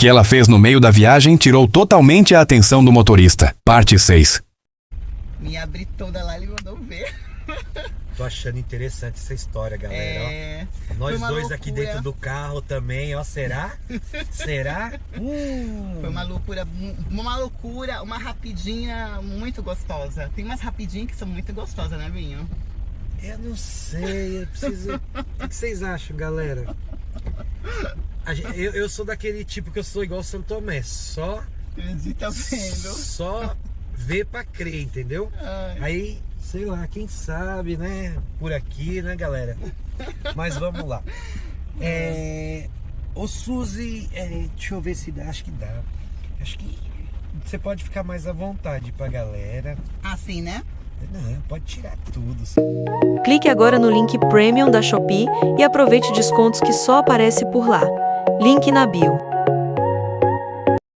que ela fez no meio da viagem tirou totalmente a atenção do motorista. Parte 6. Me abri toda lá, ele mandou ver. Tô achando interessante essa história, galera. Ó. Nós dois loucura. aqui dentro do carro também, ó. Será? Será? Foi uma loucura, uma rapidinha muito gostosa. Tem umas rapidinhas que são muito gostosas, né, Vinho? Eu não sei, eu preciso... O que vocês acham, galera? Eu sou daquele tipo que eu sou igual o Santo Tomé. Só ver pra crer, entendeu? Ai. Aí, sei lá, quem sabe, né? Por aqui, né, galera? Mas vamos lá. Ô Suzy, deixa eu ver se dá, acho que dá. Acho que você pode ficar mais à vontade pra galera. Assim, né? Não, pode tirar tudo. Clique agora no link Premium da Shopee e aproveite descontos que só aparecem por lá. Link na bio.